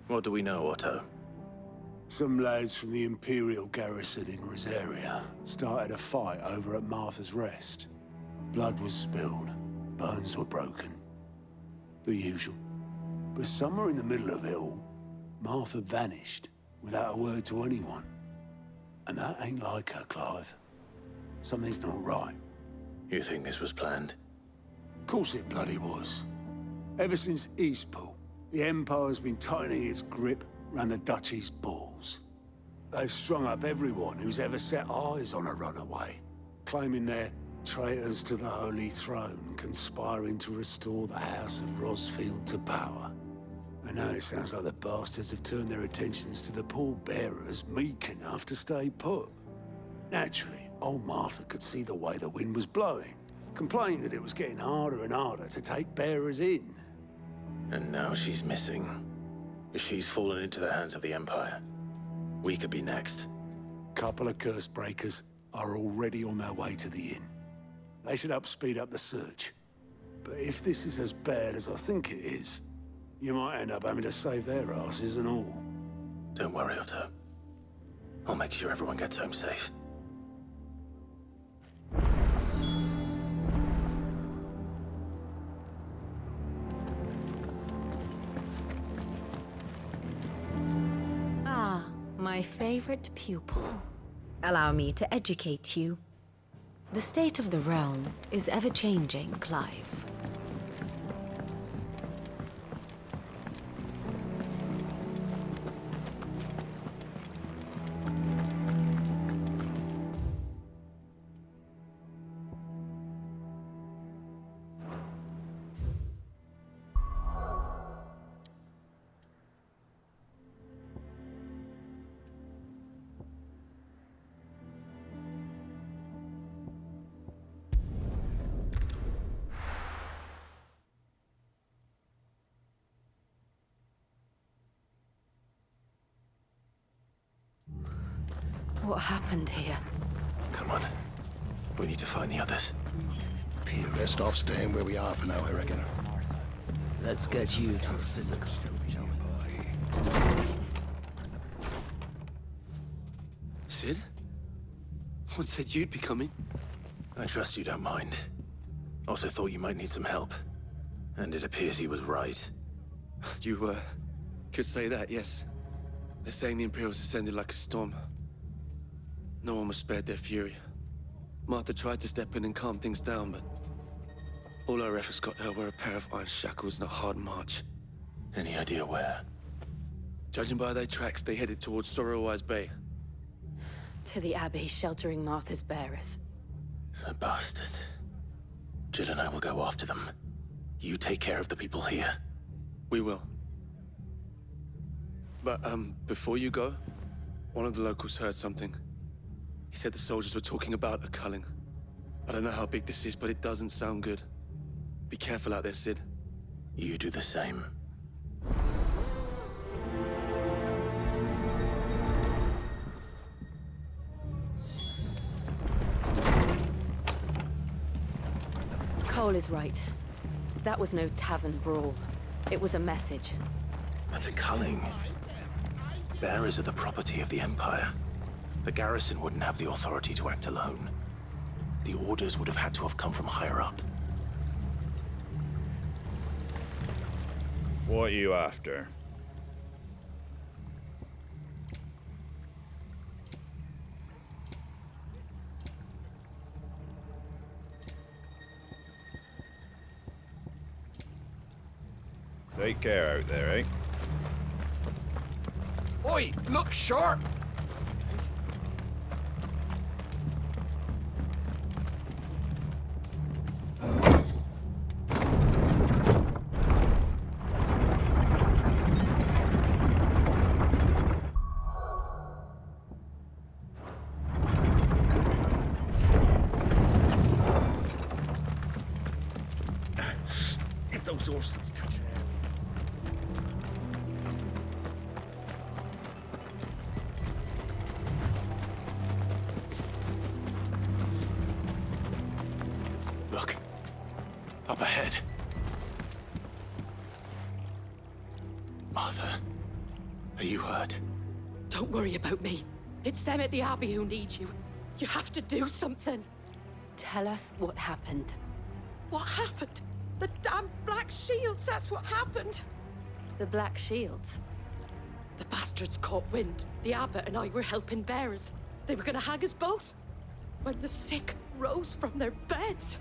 What do we know, Otto? Some lads from the Imperial garrison in Rosaria started a fight over at Martha's Rest. Blood was spilled, bones were broken. The usual. But somewhere in the middle of it all, Martha vanished without a word to anyone. And that ain't like her, Clive. Something's not right. You think this was planned? Of course it bloody was. Ever since Eastpool, the Empire's been tightening its grip round the Duchy's balls. They've strung up everyone who's ever set eyes on a runaway, claiming they're traitors to the Holy Throne, conspiring to restore the House of Rosfield to power. And now it sounds like the bastards have turned their attentions to the pallbearers meek enough to stay put. Naturally, old Martha could see the way the wind was blowing, complained that it was getting harder and harder to take bearers in. And now she's missing. If she's fallen into the hands of the Empire, we could be next. Couple of curse breakers are already on their way to the inn. They should help speed up the search. But if this is as bad as I think it is, you might end up having to save their asses and all. Don't worry, Otto. I'll make sure everyone gets home safe. Ah, my favorite pupil. Allow me to educate you. The state of the realm is ever-changing, Clive. What happened here? Come on. We need to find the others. You're best off staying where we are for now, I reckon. Let's get you to the physical, shall we? Sid? What said you'd be coming? I trust you don't mind. Also thought you might need some help. And it appears he was right. You, could say that, yes. They're saying the Imperials ascended like a storm. No one was spared their fury. Martha tried to step in and calm things down, but all our efforts got her were a pair of iron shackles and a hard march. Any idea where? Judging by their tracks, they headed towards Sorrowwise Bay. To the Abbey sheltering Martha's bearers. The bastards. Jill and I will go after them. You take care of the people here. We will. But, before you go, one of the locals heard something. He said the soldiers were talking about a culling. I don't know how big this is, but it doesn't sound good. Be careful out there, Sid. You do the same. Cole is right. That was no tavern brawl. It was a message. But a culling. Bearers are the property of the Empire. The garrison wouldn't have the authority to act alone. The orders would have had to have come from higher up. What are you after? Take care out there, eh? Oi, look sharp! If those horses touch it. Look. Up ahead. Martha. Are you hurt? Don't worry about me. It's them at the Abbey who need you. You have to do something. Tell us what happened. What happened? The damn Black Shields, that's what happened. The Black Shields? The bastards caught wind. The abbot and I were helping bearers. They were gonna hang us both. When the sick rose from their beds,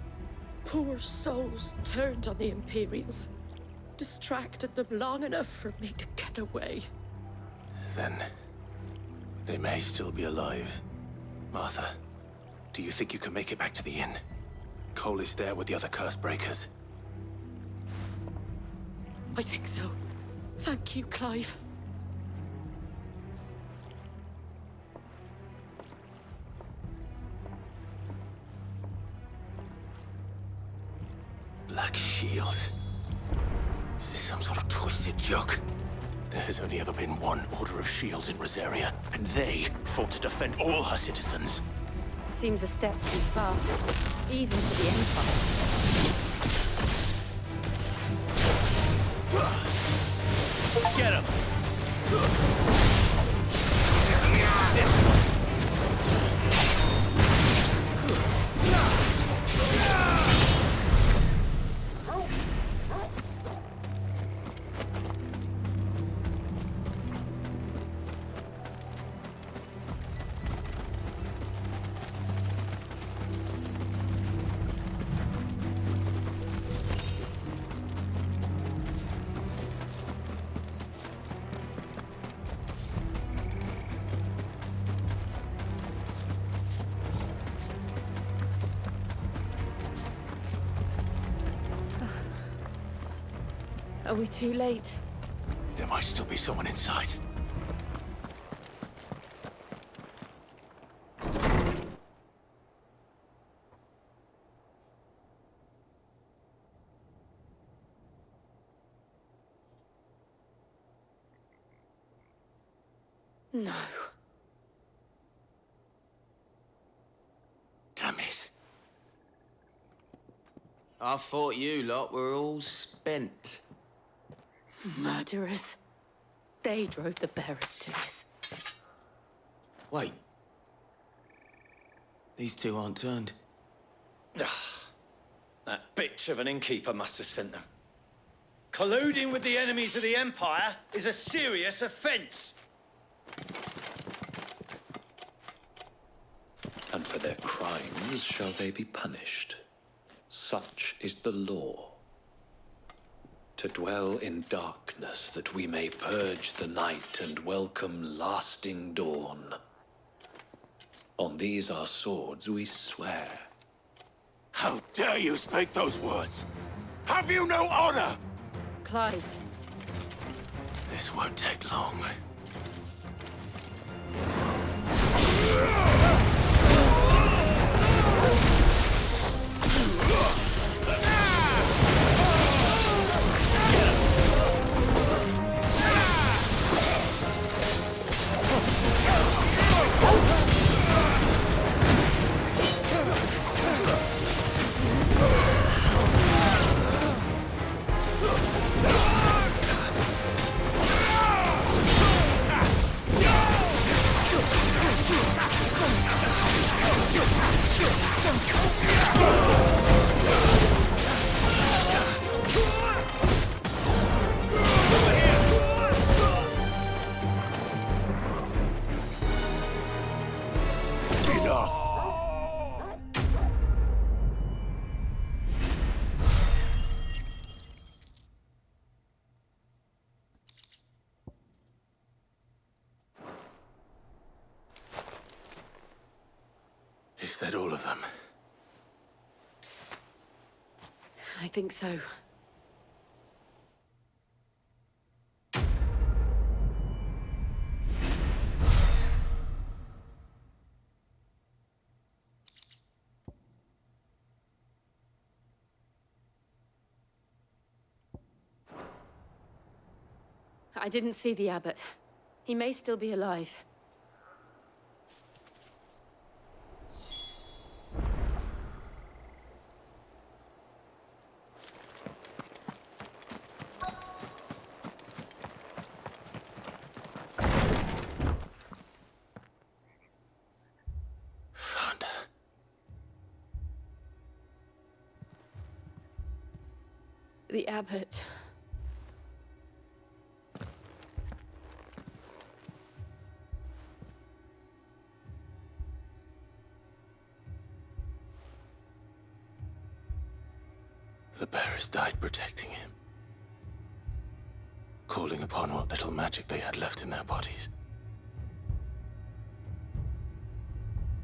poor souls turned on the Imperials. Distracted them long enough for me to get away. Then they may still be alive. Martha, do you think you can make it back to the inn? Cole is there with the other curse breakers. I think so. Thank you, Clive. Black Shields? Is this some sort of twisted joke? There has only ever been one Order of Shields in Rosaria, and they fought to defend all her citizens. Seems a step too far, even for the Empire. Get him! This one! Are we too late? There might still be someone inside. No. Damn it. I thought you lot were all spent. Murderers. They drove the bearers to this. Wait. These two aren't turned. That bitch of an innkeeper must have sent them. Colluding with the enemies of the Empire is a serious offense. And for their crimes shall they be punished. Such is the law. To dwell in darkness that we may purge the night and welcome lasting dawn. On these our swords we swear. How dare you speak those words? Have you no honor? Clive. This won't take long. Is that all of them? I think so. I didn't see the abbot. He may still be alive. The abbot. The bearers died protecting him, calling upon what little magic they had left in their bodies.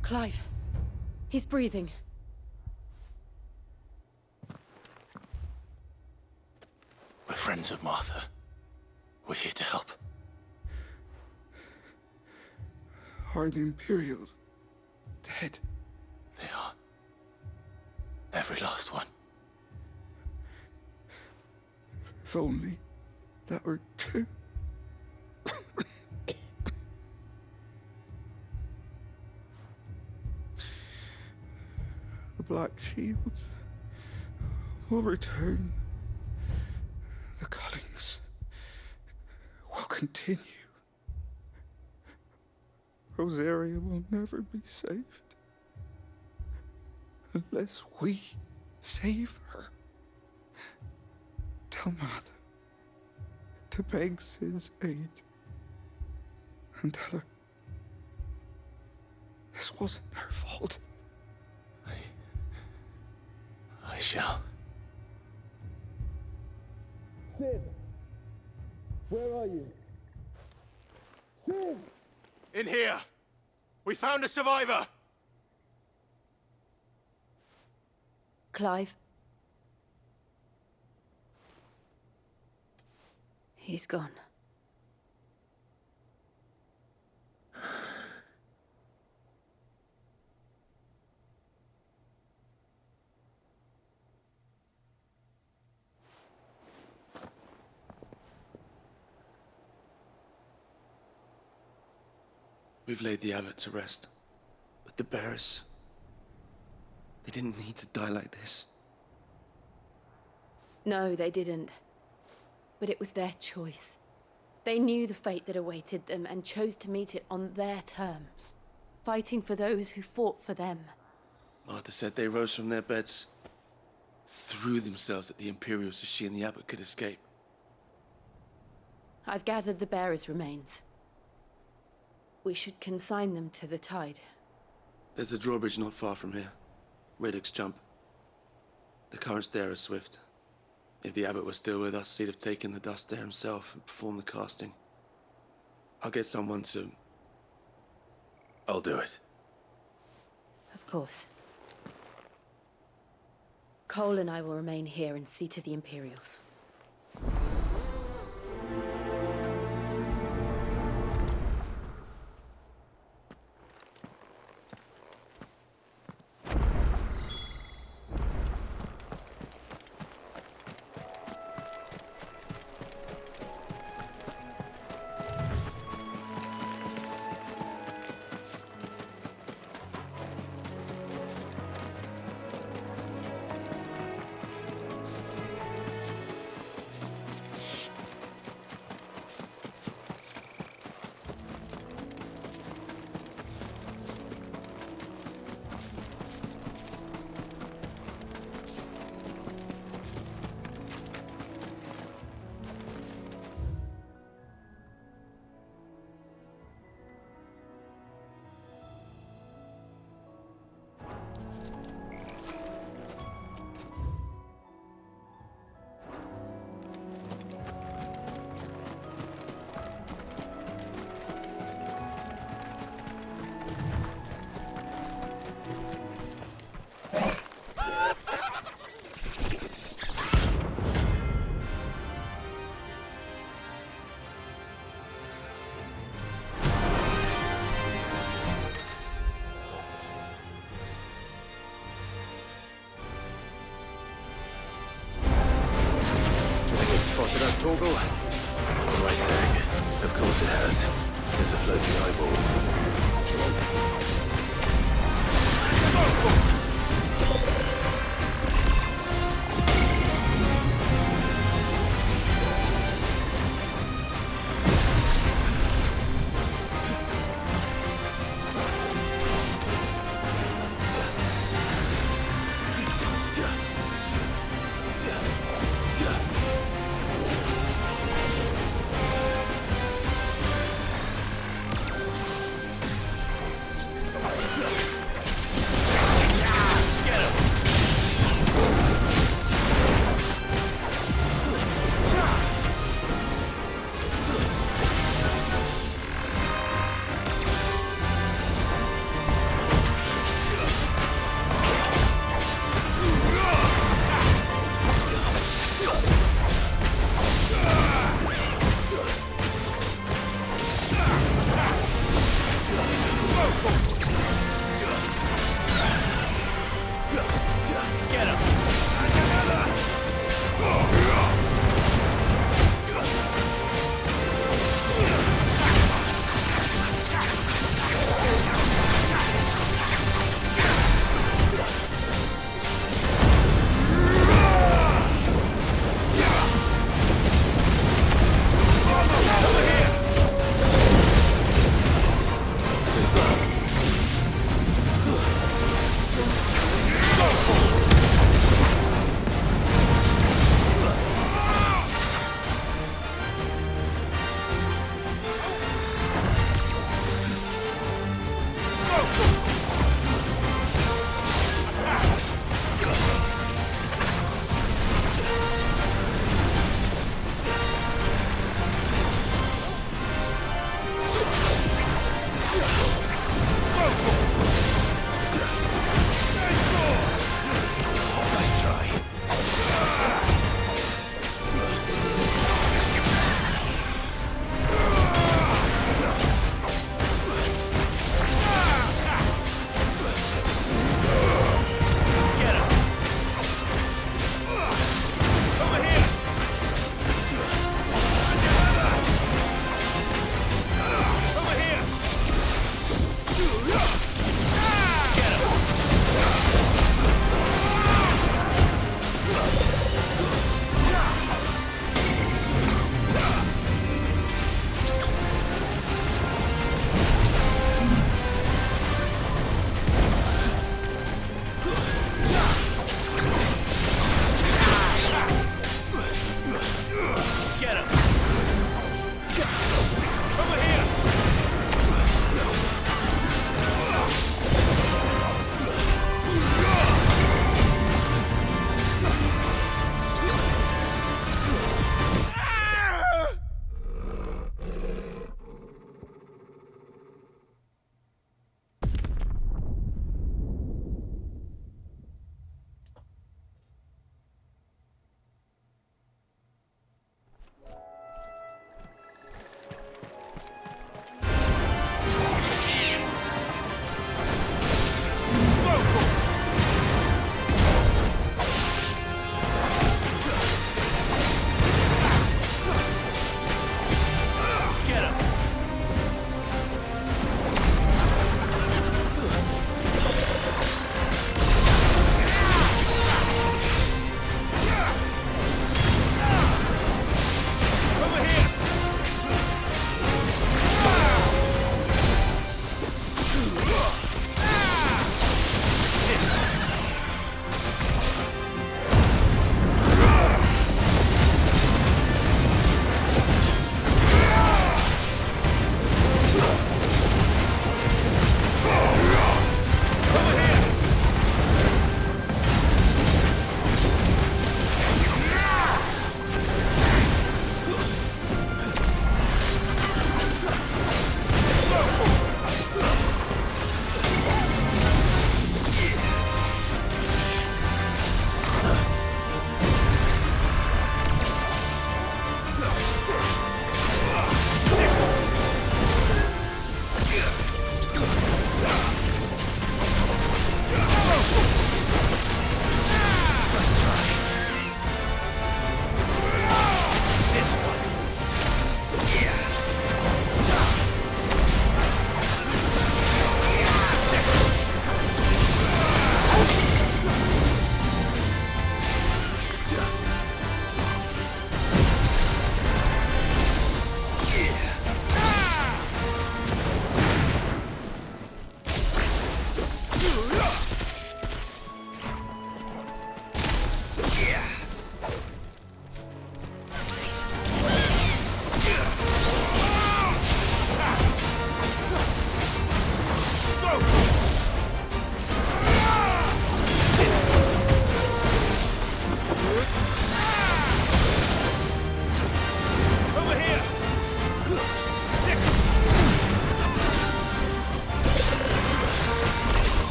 Clive. He's breathing. We're friends of Martha. We're here to help. Are the Imperials dead? They are. Every last one. If only that were true. The Black Shields will return. The Cullings will continue. Rosaria will never be saved unless we save her. Tell Mother to beg his aid and tell her this wasn't her fault. I shall. Sid, where are you? Sid! In here! We found a survivor! Clive. He's gone. We've laid the abbot to rest. But the bearers... they didn't need to die like this. No, they didn't. But it was their choice. They knew the fate that awaited them and chose to meet it on their terms, fighting for those who fought for them. Martha said they rose from their beds, threw themselves at the Imperials so she and the abbot could escape. I've gathered the bearers' remains. We should consign them to the tide. There's a drawbridge not far from here. Radix Jump. The currents there are swift. If the abbot was still with us, he'd have taken the dust there himself and performed the casting. I'll get someone to... I'll do it. Of course. Cole and I will remain here and see to the Imperials. Spotted us, Torgal? What am I saying? Of course it has. There's a floating eyeball.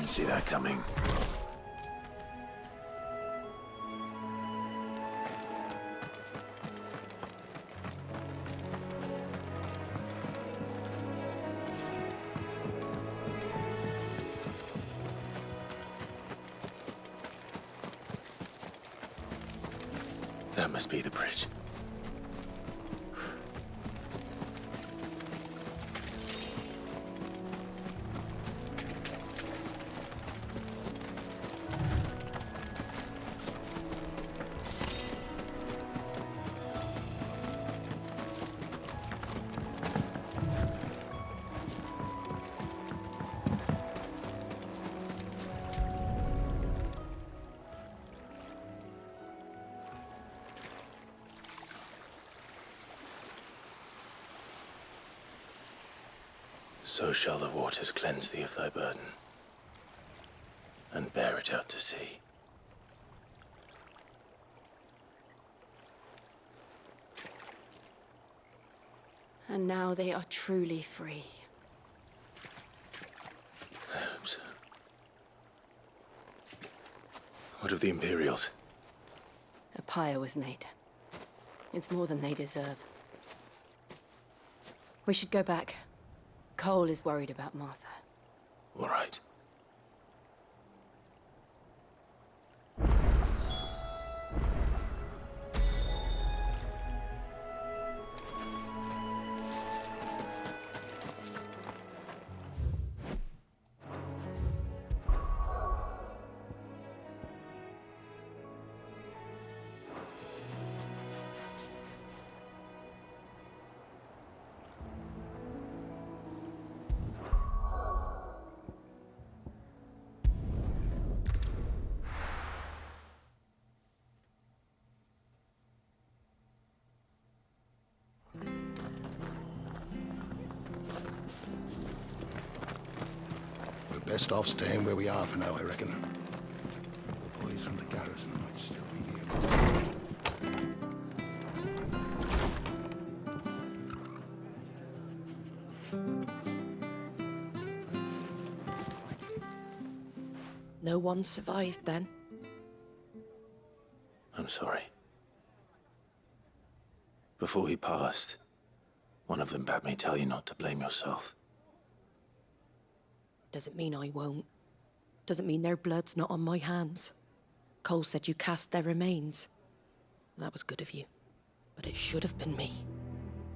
Didn't see that coming. That must be the bridge. So shall the waters cleanse thee of thy burden, and bear it out to sea. And now they are truly free. I hope so. What of the Imperials? A pyre was made. It's more than they deserve. We should go back. Cole is worried about Martha. All right. Best off staying where we are for now, I reckon. The boys from the garrison might still be nearby. No one survived then? I'm sorry. Before he passed, one of them bade me tell you not to blame yourself. Doesn't mean I won't. Doesn't mean their blood's not on my hands. Cole said you cast their remains. That was good of you. But it should have been me.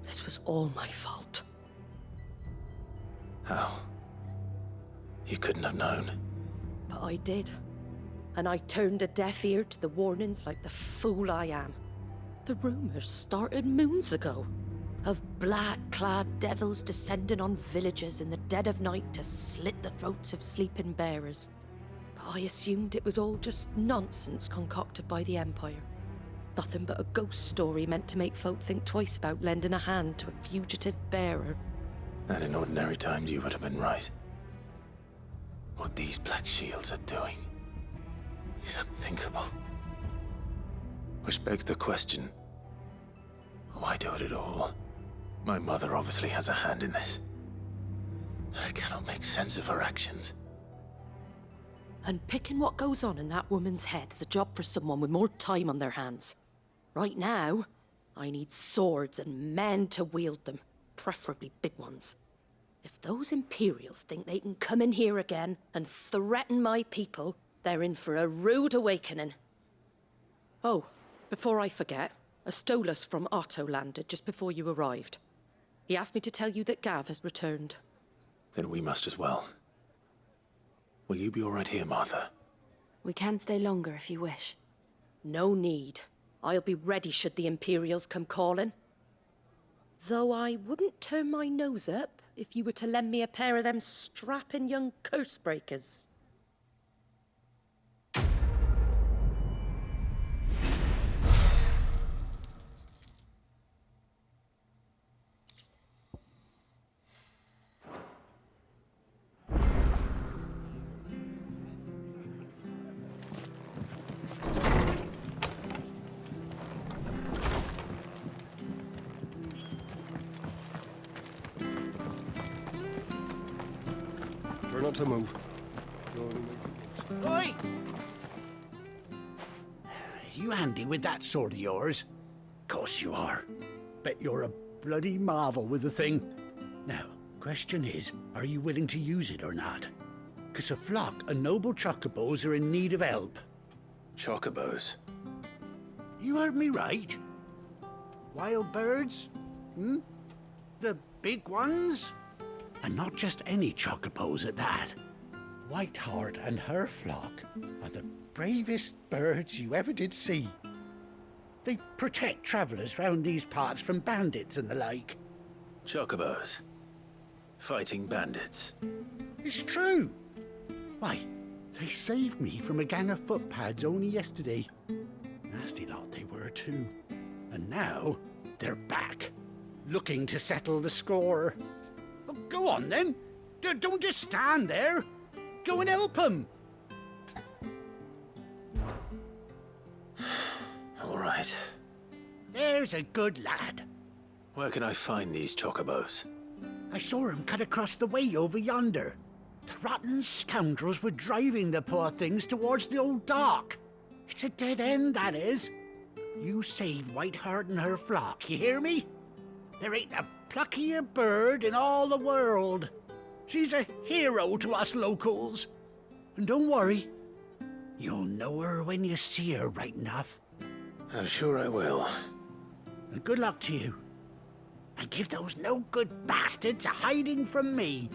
This was all my fault. How? You couldn't have known. But I did. And I turned a deaf ear to the warnings like the fool I am. The rumors started moons ago. Of black-clad devils descending on villages in the dead of night to slit the throats of sleeping bearers. But I assumed it was all just nonsense concocted by the Empire. Nothing but a ghost story meant to make folk think twice about lending a hand to a fugitive bearer. And in ordinary times you would have been right. What these Black Shields are doing is unthinkable. Which begs the question, why do it at all? My mother obviously has a hand in this. I cannot make sense of her actions. And picking what goes on in that woman's head is a job for someone with more time on their hands. Right now, I need swords and men to wield them, preferably big ones. If those Imperials think they can come in here again and threaten my people, they're in for a rude awakening. Oh, before I forget, a Stolas from Otto landed just before you arrived. He asked me to tell you that Gav has returned. Then we must as well. Will you be all right here, Martha? We can stay longer if you wish. No need. I'll be ready should the Imperials come calling. Though I wouldn't turn my nose up if you were to lend me a pair of them strapping young curse-breakers. Try not to move. Oi! You handy with that sword of yours? Course you are. Bet you're a bloody marvel with the thing. Now, question is, are you willing to use it or not? 'Cause a flock of noble chocobos are in need of help. Chocobos? You heard me right. Wild birds? Hmm? The big ones? And not just any chocobos at that. Whiteheart and her flock are the bravest birds you ever did see. They protect travellers round these parts from bandits and the like. Chocobos? Fighting bandits? It's true. Why, they saved me from a gang of footpads only yesterday. Nasty lot they were too. And now they're back, looking to settle the score. Oh, go on then. Don't just stand there. Go and help them. All right. There's a good lad. Where can I find these chocobos? I saw him cut across the way over yonder. The rotten scoundrels were driving the poor things towards the old dock. It's a dead end, that is. You save Whiteheart and her flock, you hear me? There ain't a pluckier bird in all the world. She's a hero to us locals. And don't worry, you'll know her when you see her right enough. I'm sure I will. And good luck to you. And give those no-good bastards a hiding from me.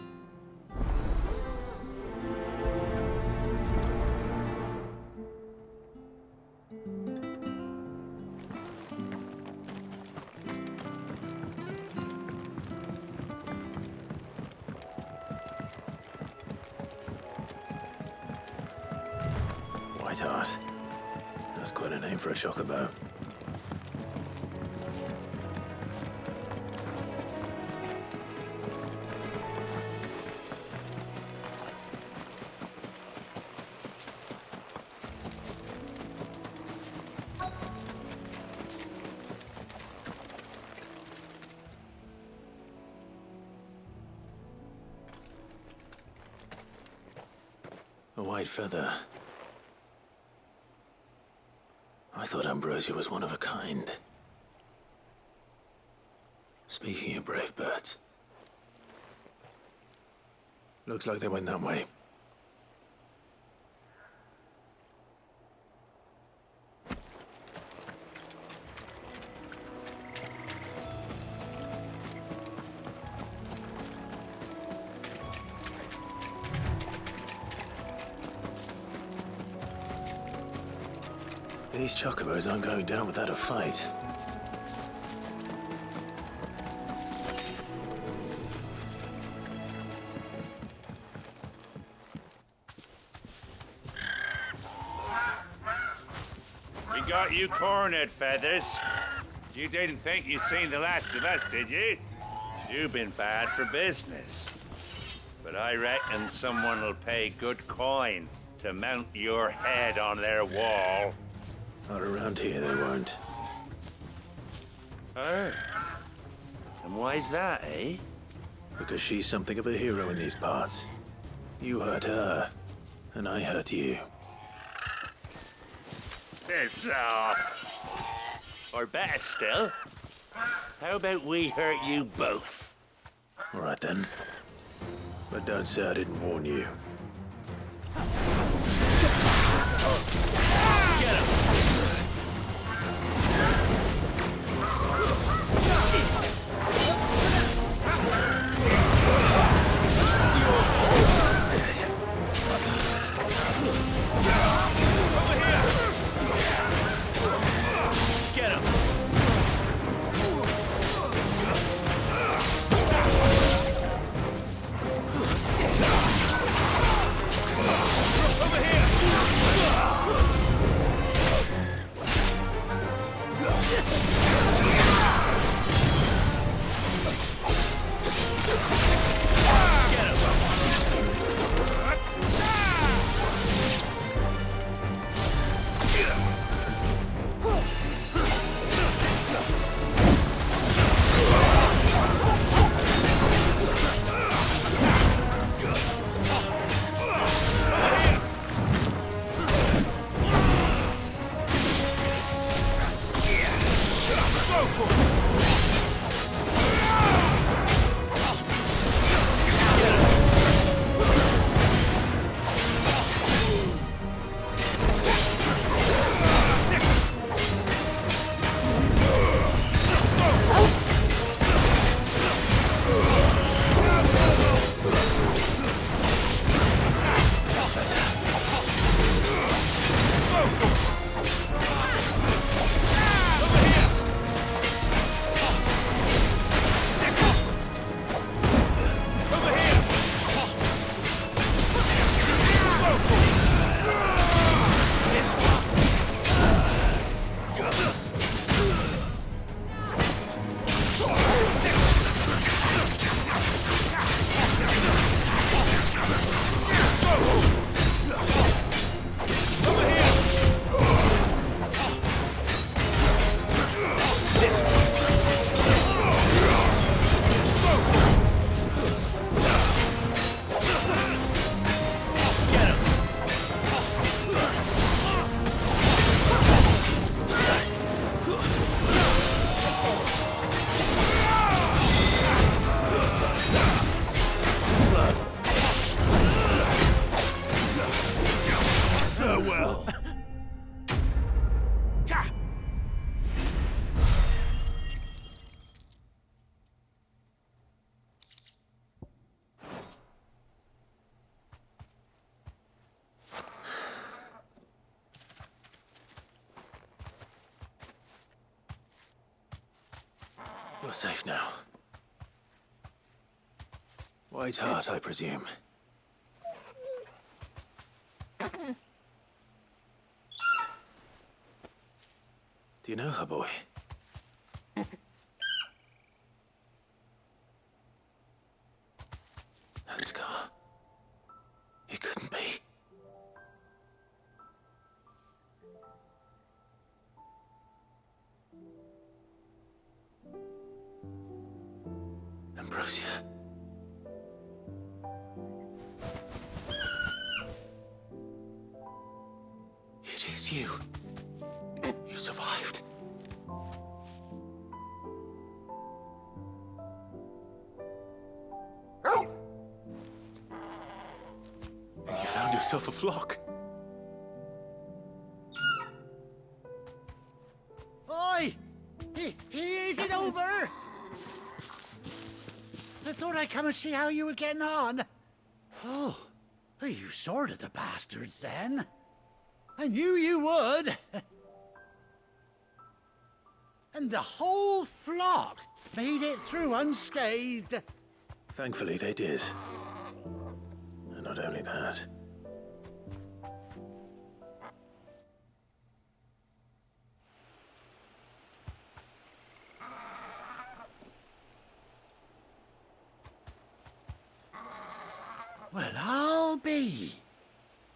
Whiteheart. That's quite a name for a chocobo. A white feather. I thought Ambrosia was one of a kind. Speaking of brave birds. Looks like they went that way. These chocobos aren't going down without a fight. We got you cornered, Feathers. You didn't think you'd seen the last of us, did you? You've been bad for business. But I reckon someone will pay good coin to mount your head on their wall. Not around here, they won't. Oh. And why's that, eh? Because she's something of a hero in these parts. You hurt her, and I hurt you. Piss off. Or better still, how about we hurt you both? All right then. But don't say I didn't warn you. Get him! Over here! You're safe now. White Heart, I presume. Do you know her, boy? That scar. It couldn't be. Ambrosia. It is you. You survived. And you found yourself a flock. Oi! Is it over? I thought I'd come and see how you were getting on. Oh, you sorted the bastards then. I knew you would. And the whole flock made it through unscathed. Thankfully, they did. And not only that. Well, I'll be.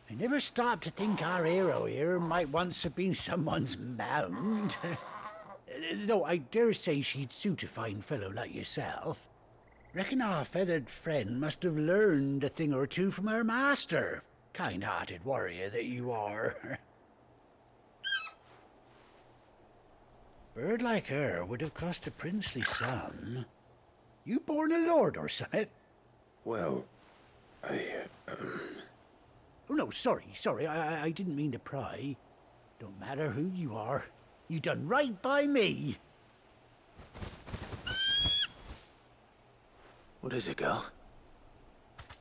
I never stopped to think our hero here might once have been someone's mound. Though I dare say she'd suit a fine fellow like yourself. Reckon our feathered friend must have learned a thing or two from her master. Kind-hearted warrior that you are. Bird like her would have cost a princely sum. You born a lord or something? Well, Oh, no, sorry. I didn't mean to pry. Don't matter who you are. You done right by me. What is it, girl?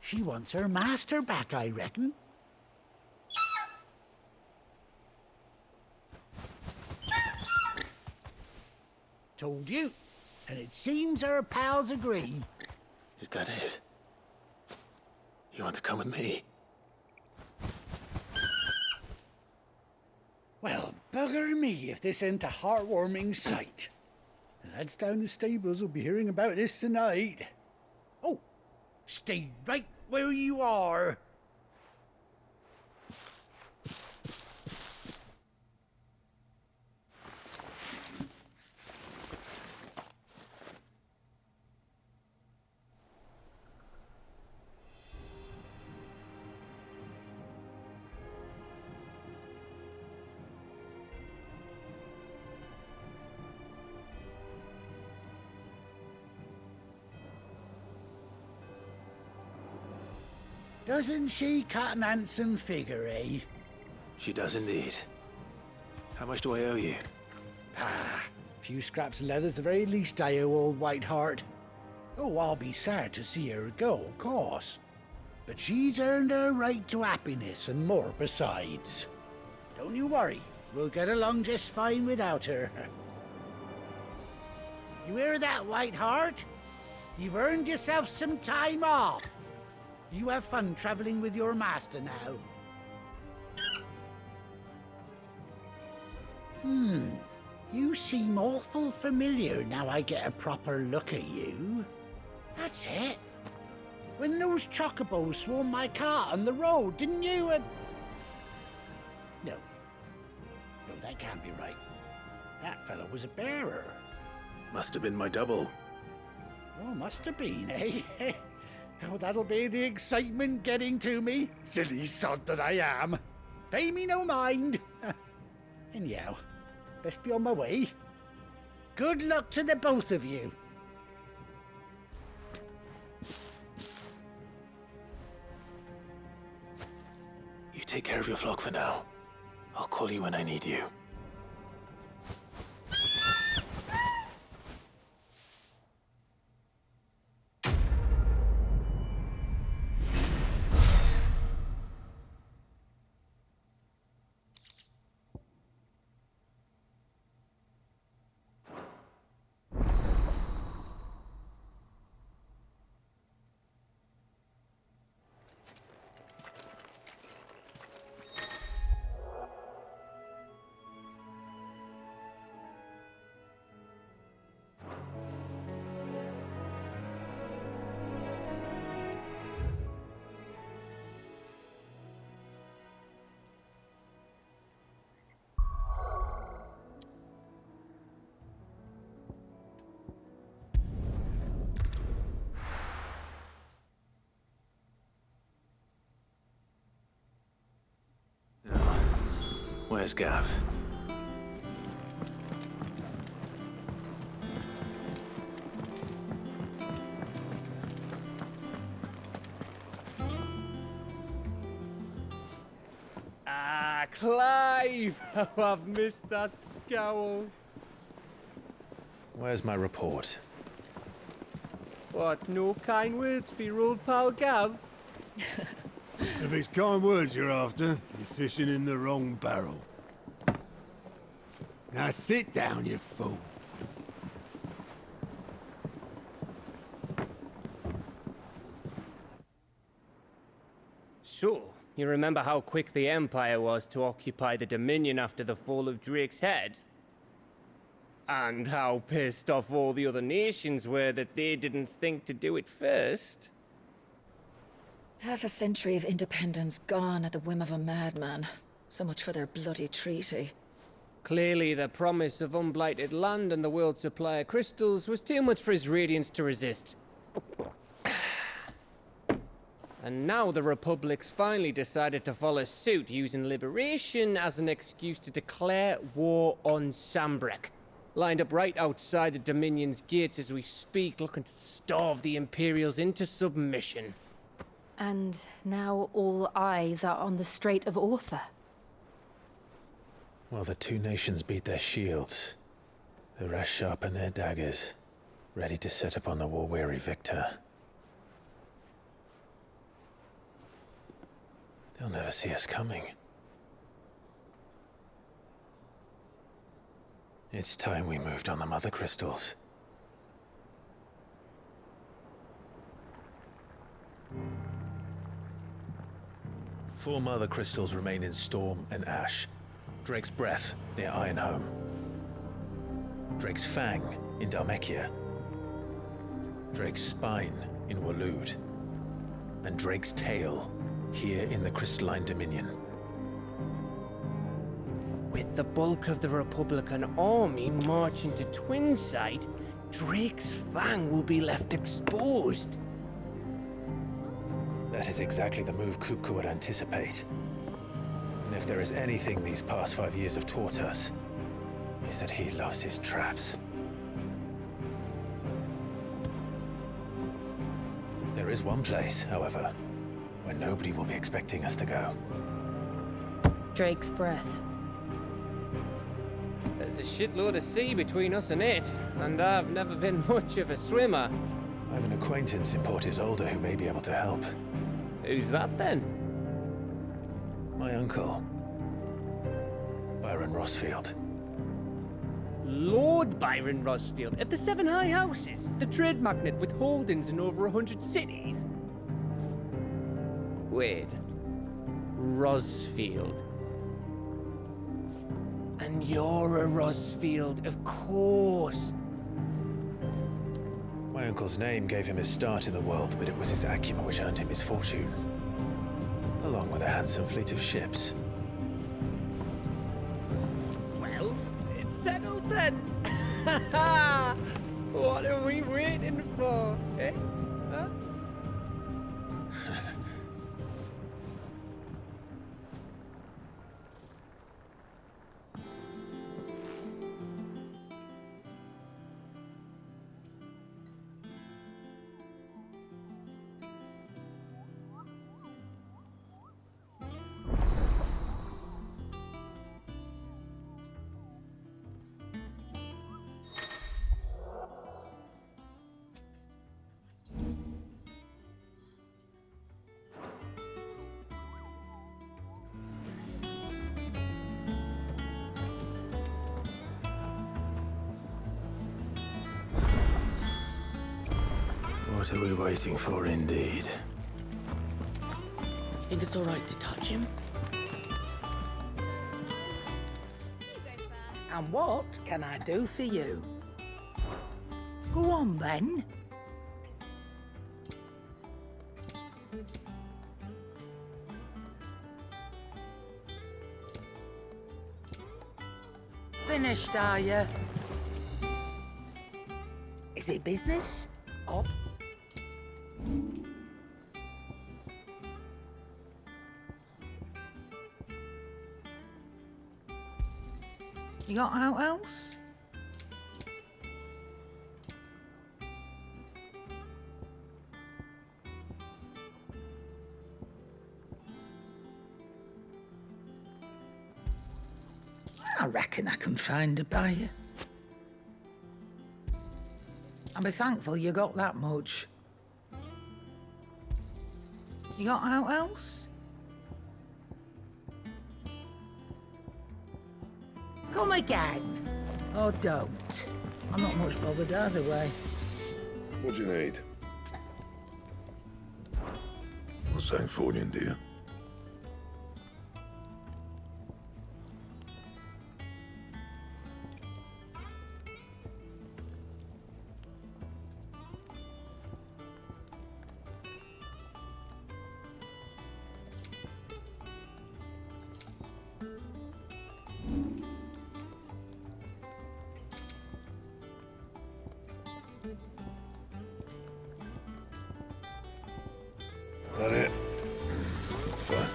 She wants her master back, I reckon. Told you. And it seems her pals agree. Is that it? You want to come with me? Well, bugger me if this ain't a heartwarming sight. The lads down the stables will be hearing about this tonight. Oh, stay right where you are. Doesn't she cut an handsome figure, eh? She does indeed. How much do I owe you? Ah, a few scraps of leather's the very least I owe old White Heart. Oh, I'll be sad to see her go, of course. But she's earned her right to happiness and more besides. Don't you worry, we'll get along just fine without her. You hear that, White Heart? You've earned yourself some time off. You have fun traveling with your master now. You seem awful familiar now I get a proper look at you. That's it. When those chocobos swarmed my cart on the road, didn't you? No, that can't be right. That fellow was a bearer. Must have been my double. Oh, must have been, eh? Oh, that'll be the excitement getting to me. Silly sod that I am. Pay me no mind. Anyhow, best be on my way. Good luck to the both of you. You take care of your flock for now. I'll call you when I need you. Where's Gav? Ah, Clive! How I've missed that scowl. Where's my report? What, no kind words for your old pal Gav? If it's kind words you're after, you're fishing in the wrong barrel. Now sit down, you fool. So, you remember how quick the Empire was to occupy the Dominion after the fall of Drake's head? And how pissed off all the other nations were that they didn't think to do it first? Half a century of independence gone at the whim of a madman. So much for their bloody treaty. Clearly, the promise of unblighted land and the world's supply of crystals was too much for his radiance to resist. And now the Republic's finally decided to follow suit, using liberation as an excuse to declare war on Sambrek. Lined up right outside the Dominion's gates as we speak, looking to starve the Imperials into submission. And now all eyes are on the Strait of Author. Well, the two nations beat their shields. The rest sharpen their daggers, ready to set upon the war-weary victor. They'll never see us coming. It's time we moved on the Mother Crystals. Four Mother Crystals remain in Storm and Ash. Drake's Breath near Ironhome. Drake's Fang in Dhalmekia. Drake's Spine in Waloed. And Drake's Tail here in the Crystalline Dominion. With the bulk of the Republican army marching to Twinside, Drake's Fang will be left exposed. That is exactly the move Kupka would anticipate. And if there is anything these past 5 years have taught us, is that he loves his traps. There is one place, however, where nobody will be expecting us to go. Drake's Breath. There's a shitload of sea between us and it, and I've never been much of a swimmer. I have an acquaintance in Port Isolde who may be able to help. Who's that then? My uncle, Byron Rossfield. Lord Byron Rossfield of the Seven High Houses, the trade magnate with holdings in over 100 cities. Wait, Rossfield. And you're a Rossfield, of course. My uncle's name gave him his start in the world, but it was his acumen which earned him his fortune, along with a handsome fleet of ships. Well, it's settled then. What are we waiting for, eh? Huh? What are we waiting for, indeed? Think it's all right to touch him? And what can I do for you? Go on, then. Finished, are you? Is it business? Or... You got out else? I reckon I can find a buyer. I'll be thankful you got that much. You got out else? Come again. Or don't. I'm not much bothered either way. What do you need? What's Sancfordian, do you? That it? Fine.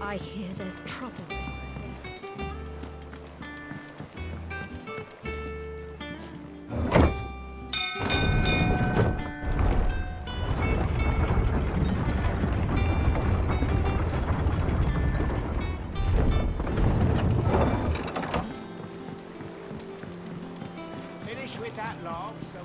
I hear there's trouble. Finish with that log, so...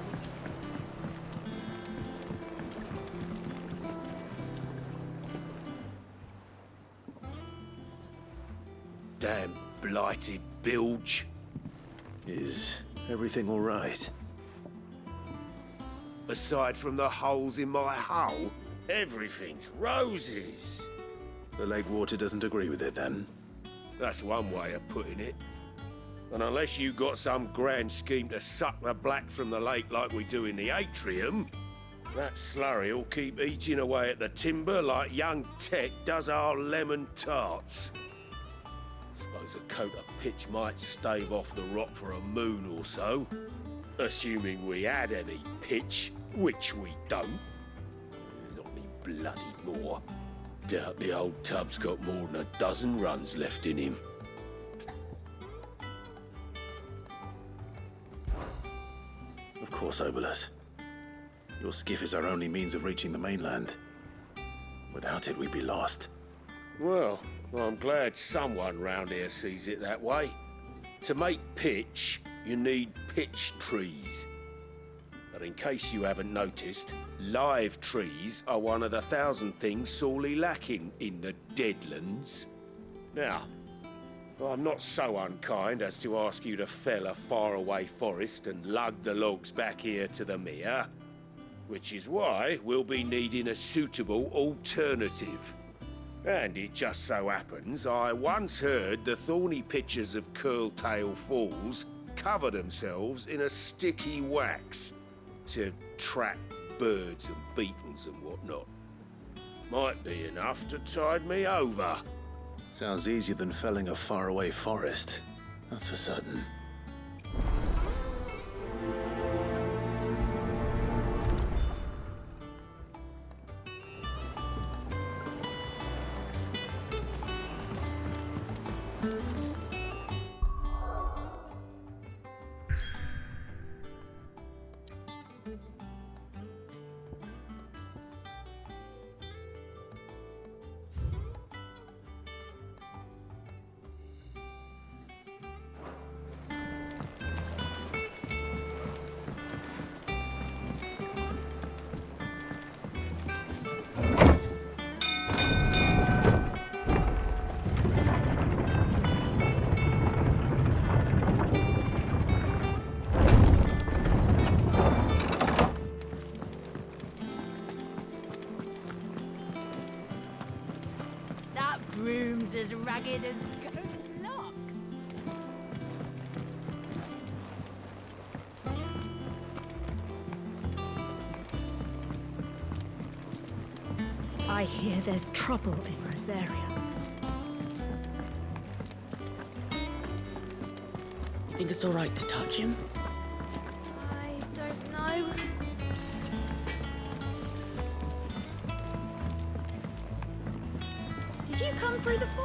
Damn blighted bilge. Is everything all right? Aside from the holes in my hull, everything's roses. The lake water doesn't agree with it, then? That's one way of putting it. And unless you got some grand scheme to suck the black from the lake like we do in the atrium, that slurry'll keep eating away at the timber like young Tech does our lemon tarts. Suppose a coat of pitch might stave off the rot for a moon or so, assuming we had any pitch, which we don't. Not any bloody more. Doubt the old tub's got more than a dozen runs left in him. Of course, Obolus. Your skiff is our only means of reaching the mainland. Without it, we'd be lost. Well, I'm glad someone round here sees it that way. To make pitch, you need pitch trees. But in case you haven't noticed, live trees are one of the 1,000 things sorely lacking in the Deadlands. Now, I'm not so unkind as to ask you to fell a faraway forest and lug the logs back here to the mere, which is why we'll be needing a suitable alternative. And it just so happens I once heard the thorny pitchers of Curltail Falls cover themselves in a sticky wax to trap birds and beetles and whatnot. Might be enough to tide me over. Sounds easier than felling a faraway forest. That's for certain. Broom's as ragged as goat's locks. I hear there's trouble in Rosaria. You think it's all right to touch him? I don't know.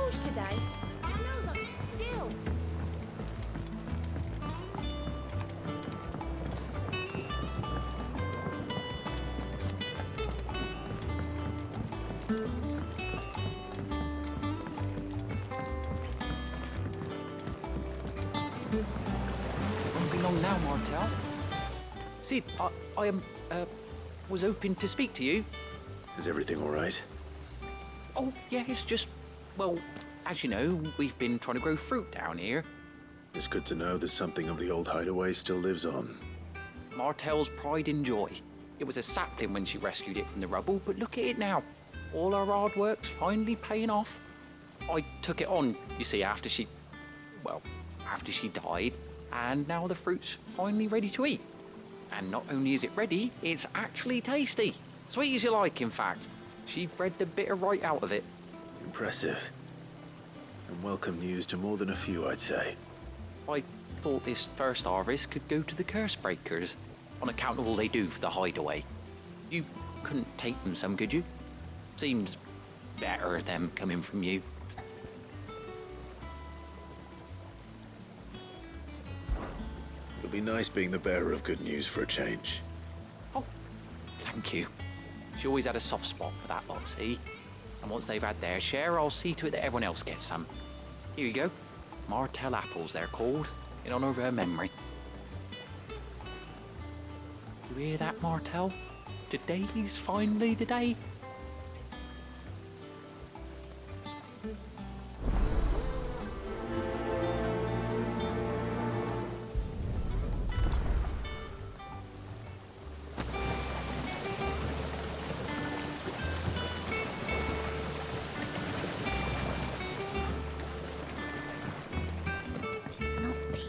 Doge today. Smells like a still. Won't be long now, Martel. Sid, I was hoping to speak to you. Is everything all right? Oh, yeah, it's just, well, as you know, we've been trying to grow fruit down here. It's good to know that something of the old hideaway still lives on. Martel's pride and joy. It was a sapling when she rescued it from the rubble, but look at it now. All our hard work's finally paying off. I took it on, you see, after she died, and now the fruit's finally ready to eat. And not only is it ready, it's actually tasty. Sweet as you like, in fact. She bred the bitter right out of it. Impressive. And welcome news to more than a few, I'd say. I thought this first harvest could go to the curse breakers, on account of all they do for the hideaway. You couldn't take them some, could you? Seems better them coming from you. It'll be nice being the bearer of good news for a change. Oh, thank you. She always had a soft spot for that lot, see? And once they've had their share, I'll see to it that everyone else gets some. Here you go. Martel apples, they're called, in honor of her memory. You hear that, Martel? Today's finally the day. It's not these.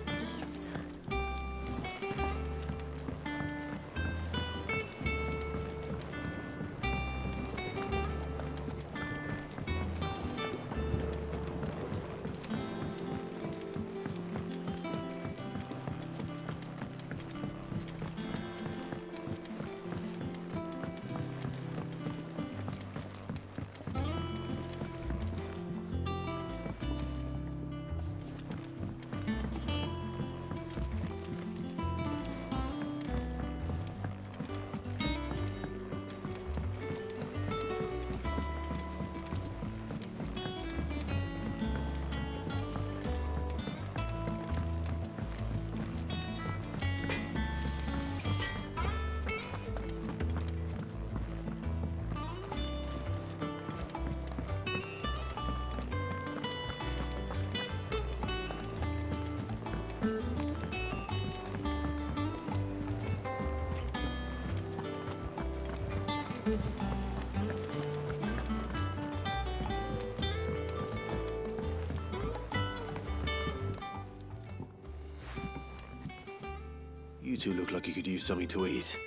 You two look like you could use something to eat.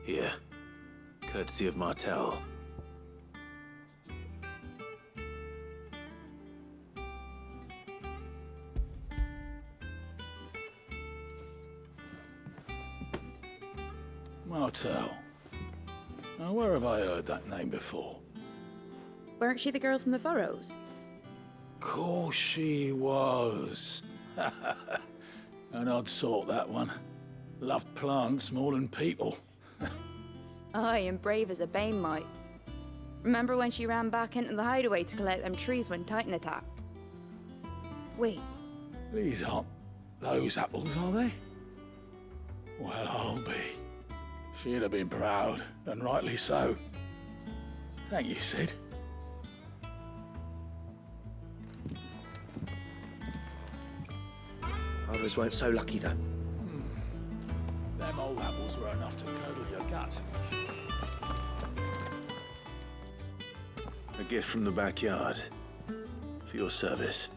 Here, courtesy of Martel. Martel. Now, where have I heard that name before? Weren't she the girl from the Furrows? Course she was. An odd sort, that one. Loved plants more than people. Aye, and brave as a bane might. Remember when she ran back into the hideaway to collect them trees when Titan attacked? Wait, These aren't those apples, are they? Well, I'll be. She'd have been proud, and rightly so. Thank you, Sid. Others weren't so lucky, though. Them old apples were enough to curdle your guts. A gift from the backyard. For your service.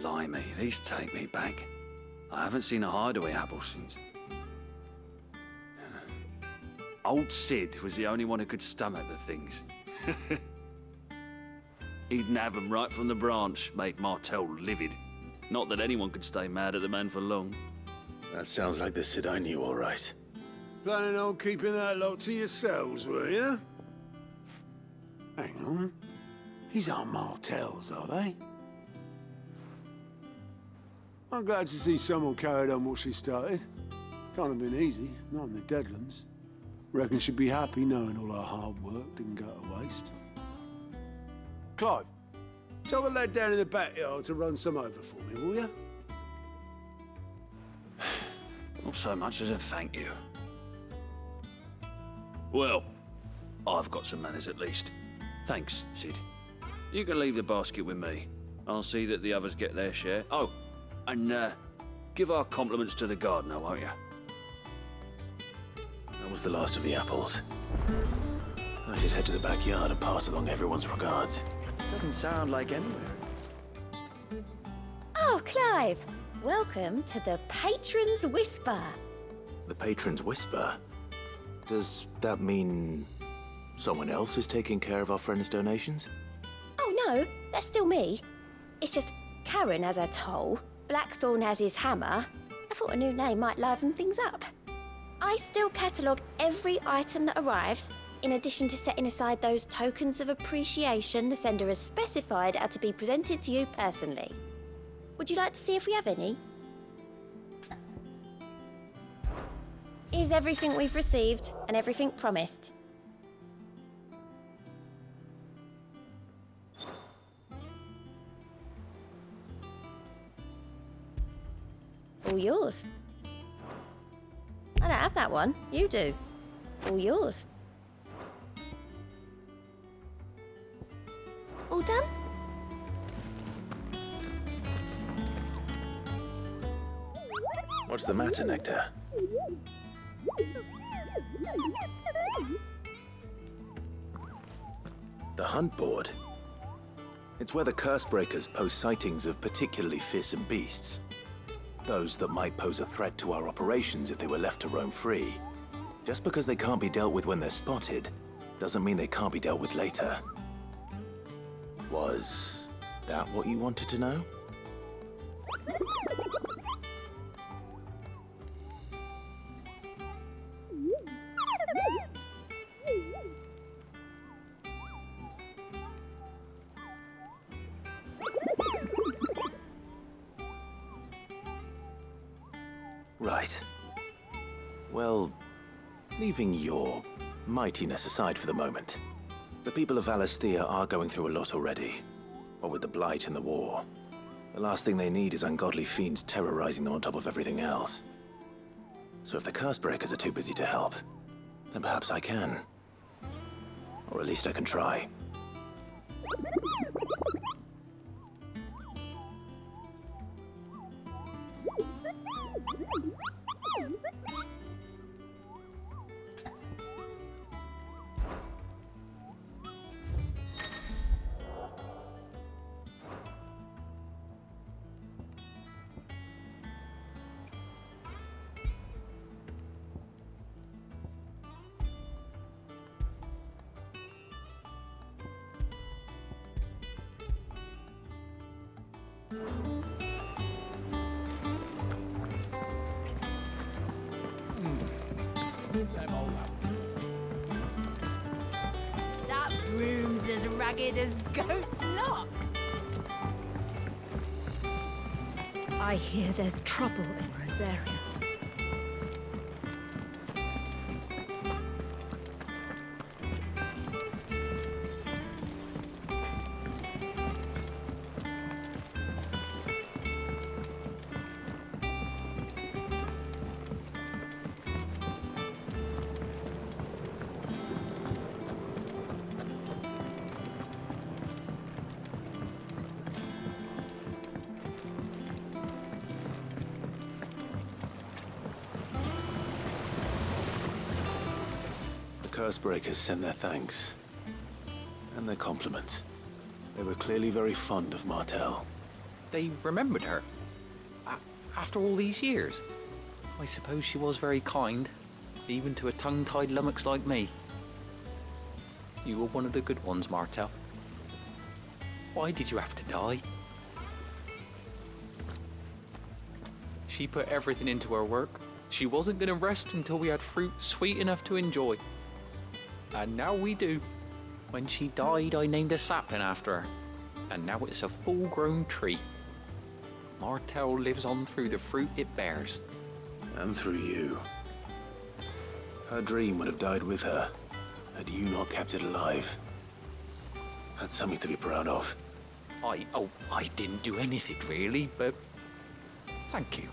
Blimey, these take me back. I haven't seen a hideaway apple since. Old Sid was the only one who could stomach the things. He'd nab 'em right from the branch, make Martell livid. Not that anyone could stay mad at the man for long. That sounds like the Sid I knew, all right. Planning on keeping that lot to yourselves, were you? Hang on. These aren't Martells, are they? I'm glad to see someone carried on what she started. Can't have been easy, not in the Deadlands. Reckon she'd be happy knowing all her hard work didn't go to waste. Clive, tell the lad down in the backyard to run some over for me, will you? Not so much as a thank you. Well, I've got some manners at least. Thanks, Sid. You can leave the basket with me. I'll see that the others get their share. Oh, and give our compliments to the gardener, won't you? That was the last of the apples. I should head to the backyard and pass along everyone's regards. Doesn't sound like anywhere. Oh, Clive! Welcome to the Patron's Whisper. The Patron's Whisper? Does that mean someone else is taking care of our friend's donations? Oh no, that's still me. It's just Karen has her toll, Blackthorn has his hammer. I thought a new name might liven things up. I still catalogue every item that arrives, in addition to setting aside those tokens of appreciation the sender has specified are to be presented to you personally. Would you like to see if we have any? Here's everything we've received and everything promised. All yours. I don't have that one. You do. All yours. All done? What's the matter, Nectar? The hunt board? It's where the Cursebreakers post sightings of particularly fearsome beasts. Those that might pose a threat to our operations if they were left to roam free. Just because they can't be dealt with when they're spotted, doesn't mean they can't be dealt with later. Was that what you wanted to know? Right. Well, leaving your mightiness aside for the moment, the people of Valisthea are going through a lot already. What with the Blight and the war. The last thing they need is ungodly fiends terrorizing them on top of everything else. So if the Cursebreakers are too busy to help, then perhaps I can. Or at least I can try. That broom's as ragged as goat's locks. I hear there's trouble in Rosaria. Cursebreakers send their thanks. And their compliments. They were clearly very fond of Martell. They remembered her? After all these years? I suppose she was very kind, even to a tongue-tied lummox like me. You were one of the good ones, Martell. Why did you have to die? She put everything into her work. She wasn't gonna rest until we had fruit sweet enough to enjoy. And now we do. When she died, I named a sapling after her. And now it's a full-grown tree. Martell lives on through the fruit it bears. And through you. Her dream would have died with her, had you not kept it alive. That's something to be proud of. I didn't do anything really, but thank you.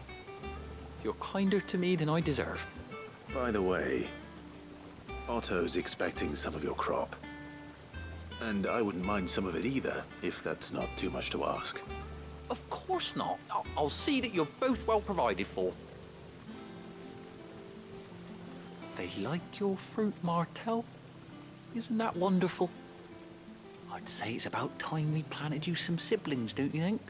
You're kinder to me than I deserve. By the way, Otto's expecting some of your crop. And I wouldn't mind some of it either, if that's not too much to ask. Of course not. I'll see that you're both well provided for. They like your fruit, Martell. Isn't that wonderful? I'd say it's about time we planted you some siblings, don't you think?